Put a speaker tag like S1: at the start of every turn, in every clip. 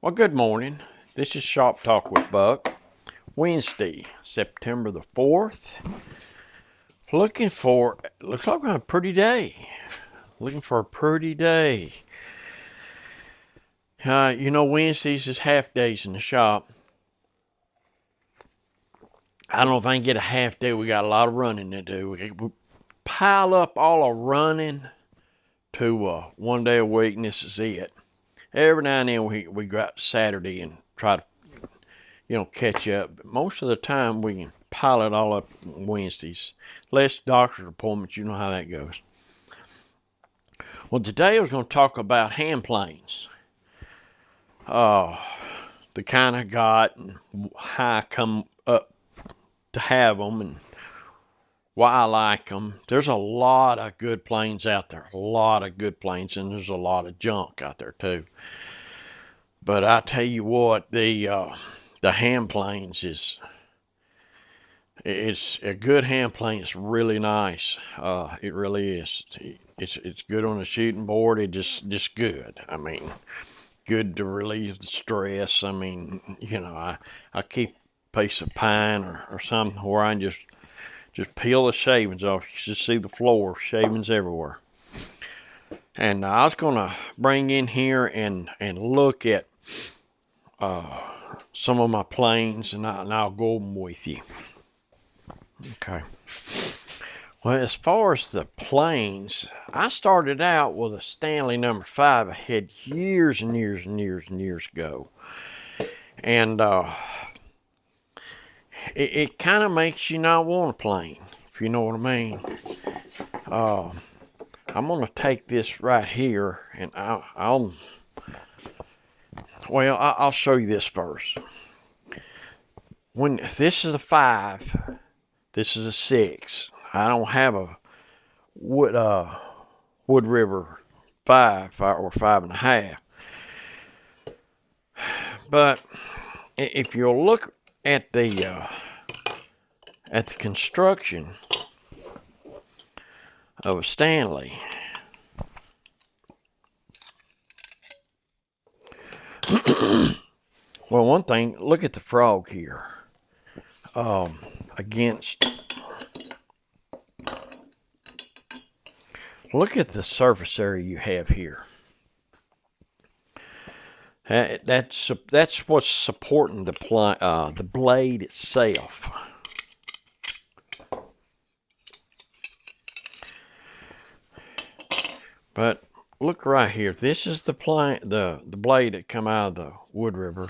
S1: Well, good morning. This is Shop Talk with Buck. Wednesday, September the 4th. Looks like a pretty day. Looking for a pretty day. Wednesdays is half days in the shop. I don't know if I can get a half day. We got a lot of running to do. We pile up all our running to 1 day a week, and this is it. Every now and then we go out Saturday and try to catch up. But most of the time we can pile it all up Wednesdays. Less doctor's appointments, you know how that goes. Well, today I was going to talk about hand planes. The kind I got and how I come up to have them and why I like them. There's a lot of good planes out there. A lot of good planes, and there's a lot of junk out there too. But I tell you what, the hand planes it's a good hand plane. It's really nice. It really is. It's good on the shooting board. It just good. I mean, good to relieve the stress. I mean, I keep a piece of pine or something where I can just peel the shavings off. You just see the floor, shavings everywhere. And I was gonna bring in here and look at some of my planes, and I'll go over them with you. Okay. Well, as far as the planes, I started out with a Stanley number 5 I had years and years and years and years ago. And it kind of makes you not want a plane, if you know what I mean. I'm going to take this right here, and I'll show you this first. When this is a 5, this is a 6. I don't have a WoodRiver 5 or 5.5. But if you'll look at the construction of a Standley, well, one thing, look at the frog here. Look at the surface area you have here. That's what's supporting the blade itself. But look right here. This is the blade that come out of the WoodRiver,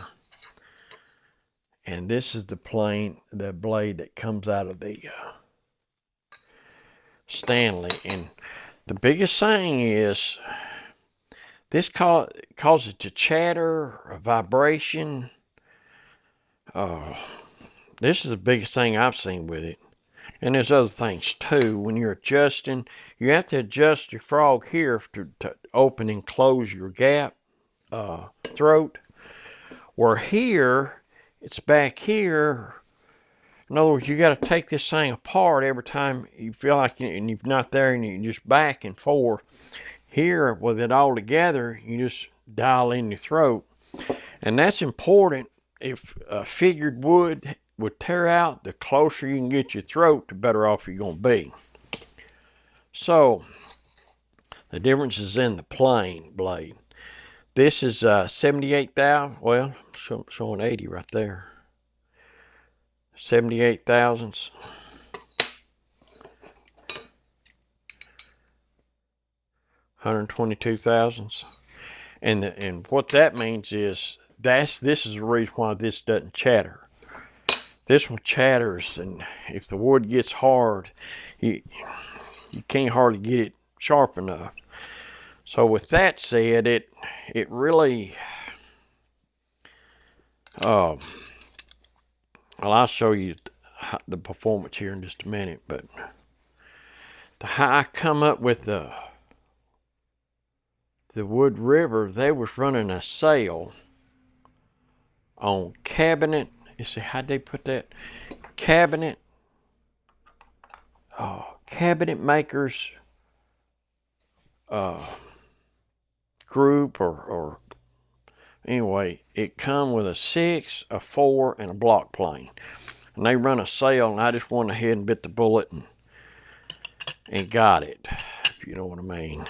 S1: and this is the blade that comes out of the Stanley. And the biggest thing is this causes it to chatter, a vibration. This is the biggest thing I've seen with it. And there's other things too. When you're adjusting, you have to adjust your frog here to open and close your gap throat. Where here, it's back here. In other words, you got to take this thing apart every time you feel like you're not there, and you just back and forth. Here, with it all together, you just dial in your throat. And that's important. If figured wood would tear out, the closer you can get your throat, the better off you're going to be. So, the difference is in the plane blade. This is 78,000, well, showing 80 right there. 78 thousandths. 122 thousandths. And what that means is this is the reason why this doesn't chatter. This one chatters, and if the wood gets hard, you can't hardly get it sharp enough. So with that said, it really well, I'll show you the performance here in just a minute, but how I come up with the WoodRiver, they was running a sale on cabinet. You see, how'd they put that? Cabinet makers group or Anyway, it come with a 6, a 4, and a block plane. And they run a sale, and I just went ahead and bit the bullet and got it, if you know what I mean.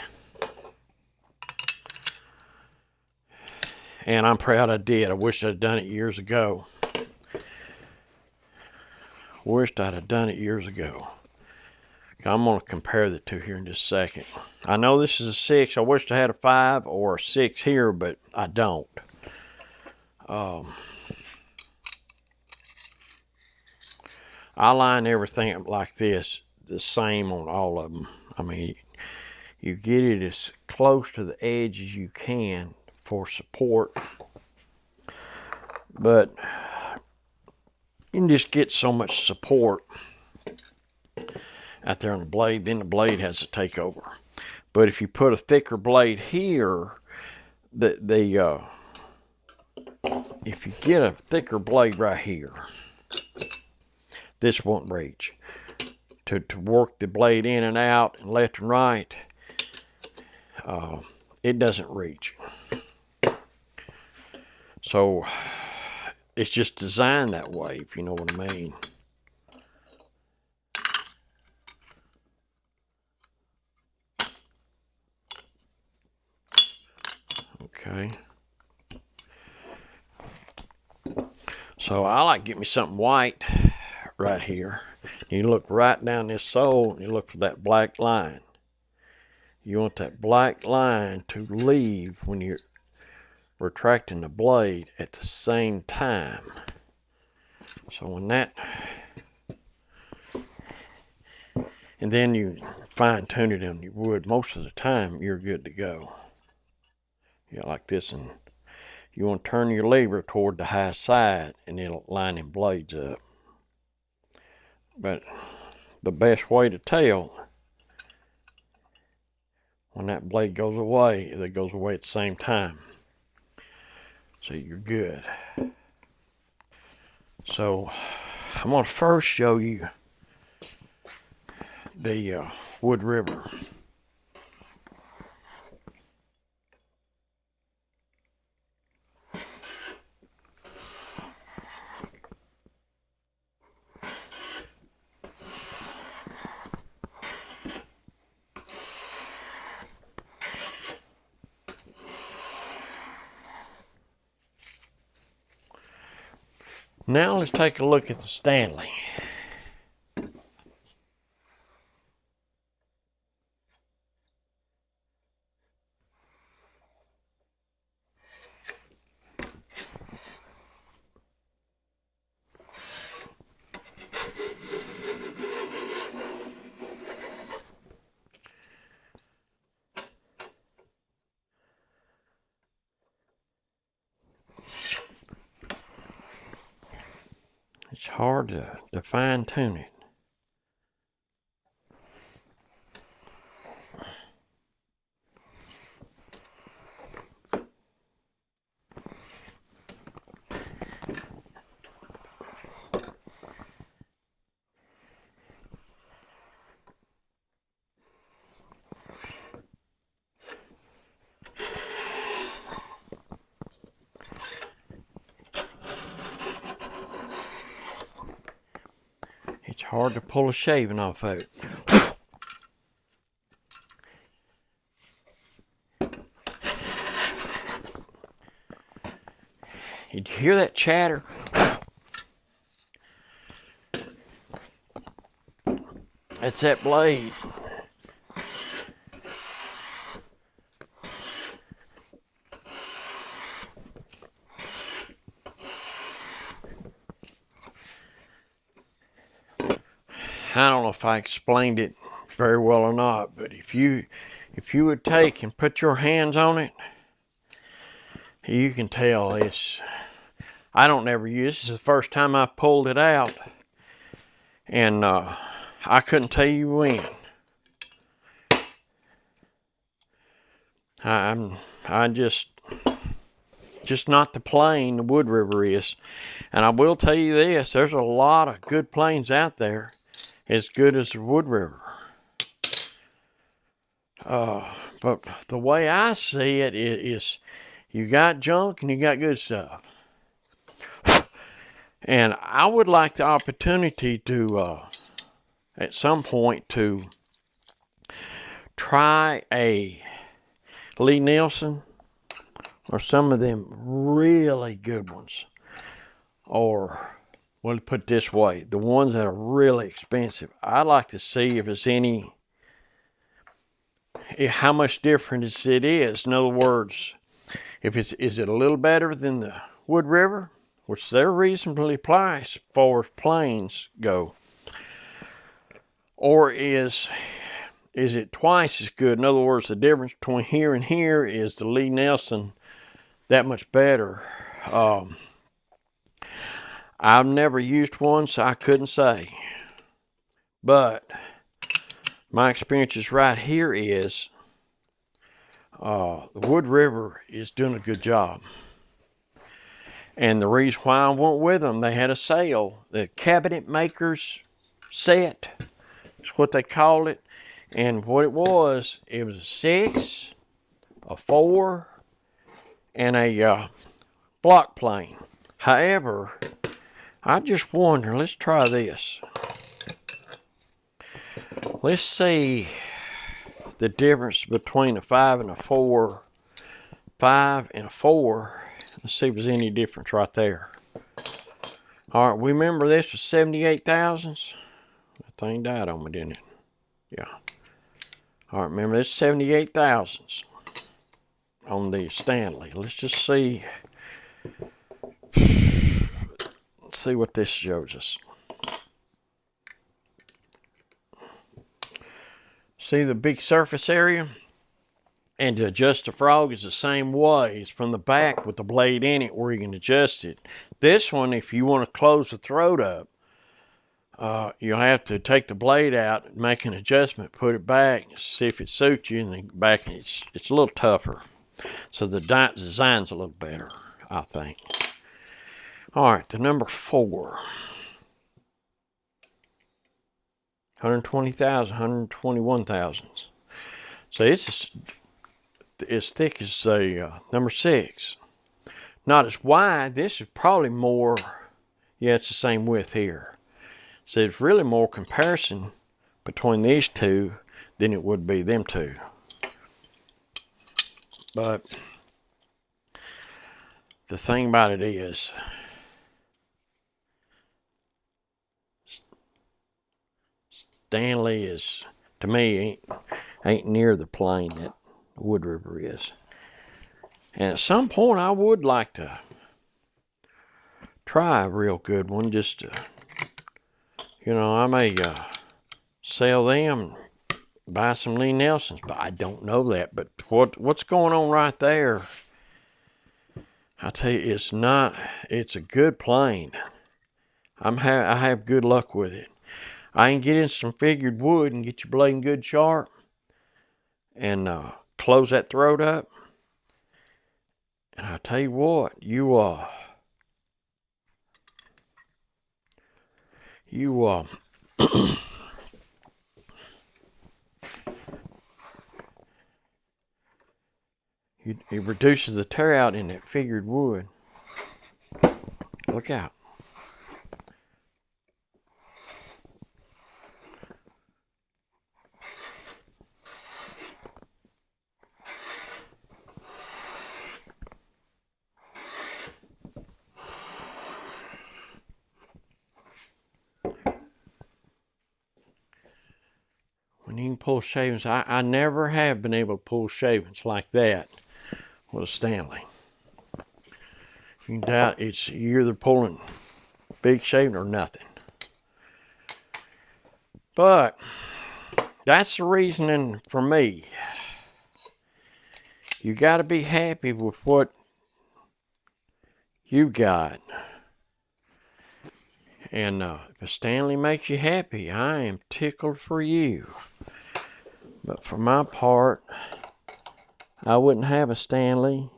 S1: And I'm proud I did. I wish I'd done it years ago. Wished I'd have done it years ago. I'm going to compare the two here in just a second. I know this is a 6. I wish I had a 5 or a 6 here, but I don't. I line everything up like this, the same on all of them. I mean, you get it as close to the edge as you can for support, but you can just get so much support out there on the blade, then the blade has to take over. But if you put a thicker blade here, if you get a thicker blade right here, this won't reach. To work the blade in and out and left and right, it doesn't reach. So it's just designed that way, if you know what I mean. Okay. So I like to get me something white right here. You look right down this sole and you look for that black line. You want that black line to leave when you're retracting the blade at the same time. So when that, and then you fine tune it on your wood, most of the time you're good to go. Yeah, like this, and you want to turn your lever toward the high side and it'll line them blades up. But the best way to tell when that blade goes away is it goes away at the same time. So you're good. So I'm going to first show you the WoodRiver. Now let's take a look at the Stanley. It's hard to fine tune it. It's hard to pull a shaving off of it. Did you hear that chatter? That's that blade. I don't know if I explained it very well or not, but if you would take and put your hands on it, you can tell it's, I don't never use, this is the first time I pulled it out, and I couldn't tell you when. I just not the plane the WoodRiver is. And I will tell you this, there's a lot of good planes out there as good as the WoodRiver. But the way I see it is You got junk and you got good stuff. And I would like the opportunity to, at some point, to try a Lee Nielsen or some of them really good ones. Or, well, put it this way, the ones that are really expensive. I'd like to see if there's any, how much different it is. In other words, if it's, is it a little better than the WoodRiver, which they're reasonably priced as far as planes go, or is it twice as good? In other words, the difference between here and here is the Lee Nielsen that much better. I've never used one, so I couldn't say. But my experiences right here is the WoodRiver is doing a good job. And the reason why I went with them, they had a sale. The cabinet makers set is what they called it. And what it was a 6, a 4, and a block plane. However, I just wonder, let's try this. Let's see the difference between a 5 and a 4. 5 and a 4. Let's see if there's any difference right there. All right, we remember this was 78 thousandths. That thing died on me, didn't it? Yeah. All right, remember this 78 thousandths on the Stanley. Let's just see. Let's see what this shows us. See the big surface area? And to adjust the frog is the same way. It's from the back with the blade in it where you can adjust it. This one, if you want to close the throat up, you'll have to take the blade out, make an adjustment, put it back, see if it suits you, and then back it's a little tougher. So the design's a little better, I think. All right, the number 4. 120,000, 121 thousandths. So it's as thick as a number 6. Not as wide. This is probably more, yeah, it's the same width here. So it's really more comparison between these two than it would be them two. But the thing about it is, Stanley is, to me, ain't near the plane that WoodRiver is. And at some point I would like to try a real good one, just to, you know, I may sell them, buy some Lee Nielsens, but I don't know that. But what's going on right there, I tell you, it's a good plane. I have good luck with it. I can get in some figured wood and get your blade good sharp and close that throat up. And I tell you what, you it reduces the tear out in that figured wood. Look out. When you can pull shavings, I never have been able to pull shavings like that with a Stanley. You can doubt you're either pulling big shaving or nothing. But that's the reasoning for me. You got to be happy with what you got. And if a Stanley makes you happy, I am tickled for you. But for my part, I wouldn't have a Stanley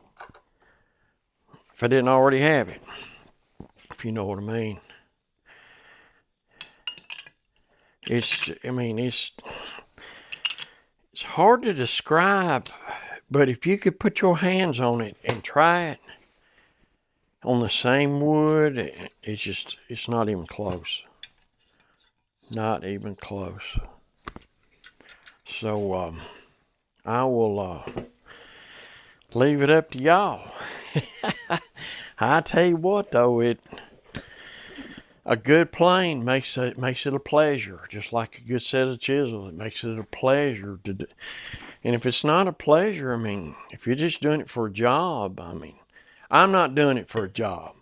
S1: if I didn't already have it, if you know what I mean. It's hard to describe But if you could put your hands on it and try it on the same wood, it's not even close. Not even close. So I will leave it up to y'all. I tell you what though, a good plane makes it a pleasure, just like a good set of chisels. It makes it a pleasure to do. And if it's not a pleasure, I mean, if you're just doing it for a job, I mean, I'm not doing it for a job.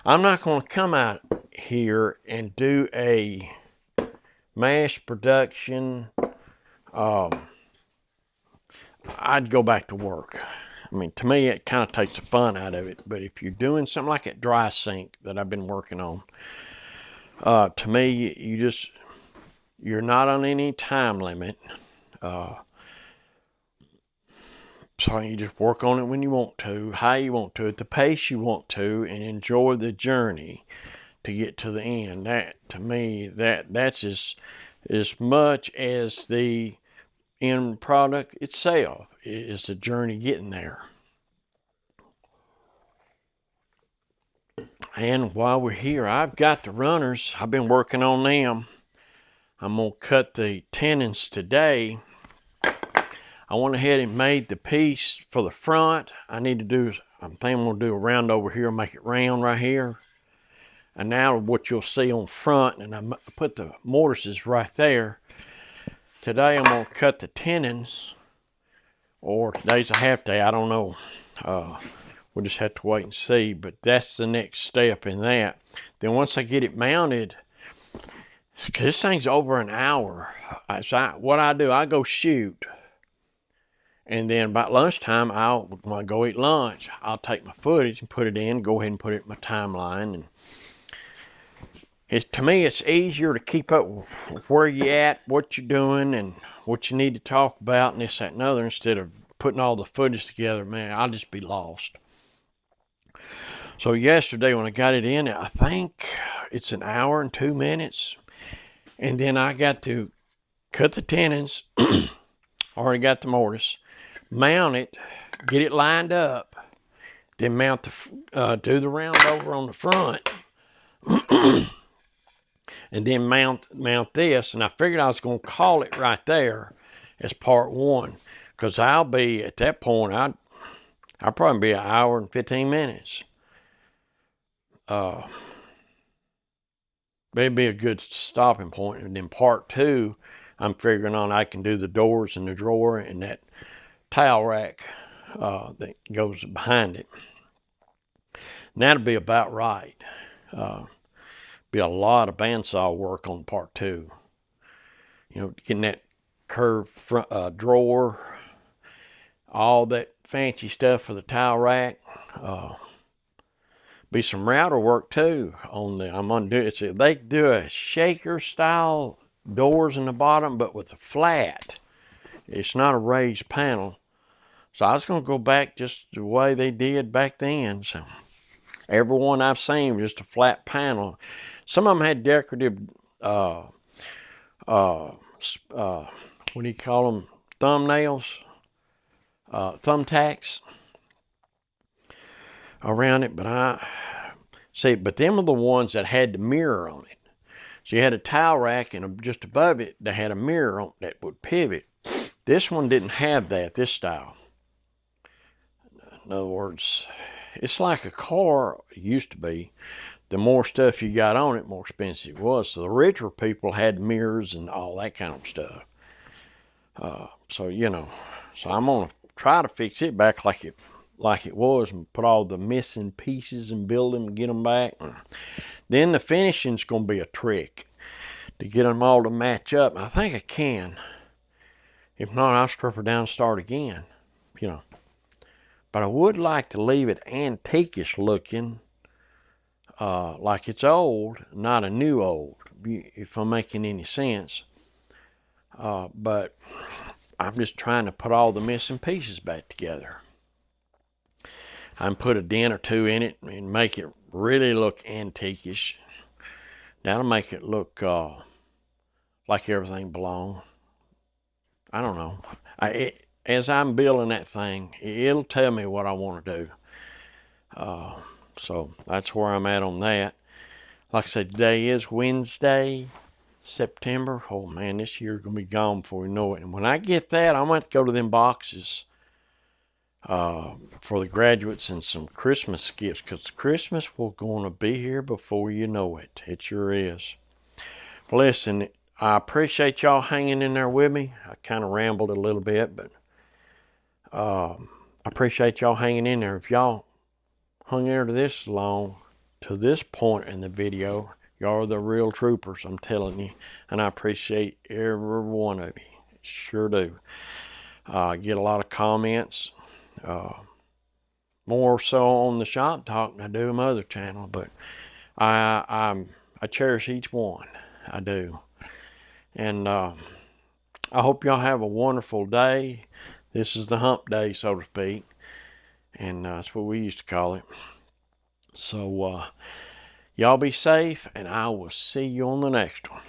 S1: I'm not going to come out here and do a mass production. I'd go back to work. I mean, to me, it kind of takes the fun out of it. But if you're doing something like that dry sink that I've been working on, to me, you're not on any time limit. So you just work on it when you want to, how you want to, at the pace you want to, and enjoy the journey to get to the end. That, to me, that's as much as the end product itself is the journey getting there. And while we're here, I've got the runners. I've been working on them. I'm going to cut the tenons today. I went ahead and made the piece for the front. I think I'm going to do a round over here, make it round right here. And now what you'll see on front, and I put the mortises right there. Today I'm going to cut the tenons, or today's a half day, I don't know. We'll just have to wait and see, but that's the next step in that. Then once I get it mounted, because this thing's over an hour, what I do, I go shoot. And then about lunchtime, when I go eat lunch, I'll take my footage and put it in, go ahead and put it in my timeline. And to me, it's easier to keep up with where you're at, what you're doing, and what you need to talk about, and this, that, and other, instead of putting all the footage together. Man, I'll just be lost. So yesterday when I got it in, I think it's an hour and 2 minutes. And then I got to cut the tenons, already got the mortise, mount it, get it lined up, then do the round over on the front, and then mount this. And I figured I was going to call it right there as part one, because I'll be at that point, I'll probably be an hour and 15 minutes. Maybe a good stopping point. And then part two, I'm figuring on I can do the doors and the drawer and that towel rack that goes behind it. And that'll be about right. Be a lot of bandsaw work on part two. You know, getting that curved front drawer, all that fancy stuff for the towel rack. Be some router work too on the. I'm gonna do it. They do a shaker style doors in the bottom, but with a flat. It's not a raised panel. So I was gonna go back just the way they did back then. So every one I've seen was just a flat panel. Some of them had decorative. What do you call them? Thumbnails. Thumbtacks around it, but them are the ones that had the mirror on it. So you had a towel rack, and just above it, they had a mirror on that would pivot. This one didn't have that, this style. In other words, it's like a car used to be. The more stuff you got on it, more expensive it was. So the richer people had mirrors and all that kind of stuff. So I'm gonna try to fix it back like it was, and put all the missing pieces and build them and get them back. Then the finishing's gonna be a trick to get them all to match up. I think I can. If not, I'll strip her down and start again. But I would like to leave it antiquish looking, like it's old, not a new old, if I'm making any sense. But I'm just trying to put all the missing pieces back together. I can put a dent or two in it and make it really look antiquish. That'll make it look like everything belongs. I don't know. as I'm building that thing, it'll tell me what I want to do. So that's where I'm at on that. Like I said, today is Wednesday, September. Oh man, this year's gonna be gone before we know it. And when I get that, I'm gonna have to go to them boxes for the graduates and some Christmas gifts, because Christmas will gonna be here before you know it. It sure is. Well, listen, I appreciate y'all hanging in there with me. I kind of rambled a little bit, but I appreciate y'all hanging in there. If y'all hung in there this long, to this point in the video, y'all are the real troopers, I'm telling you. And I appreciate every one of you. Sure do. I get a lot of comments. More so on the shop talk than I do my other channel, but I cherish each one. I do. And I hope y'all have a wonderful day. This is the hump day, so to speak. And that's what we used to call it. So y'all be safe, and I will see you on the next one.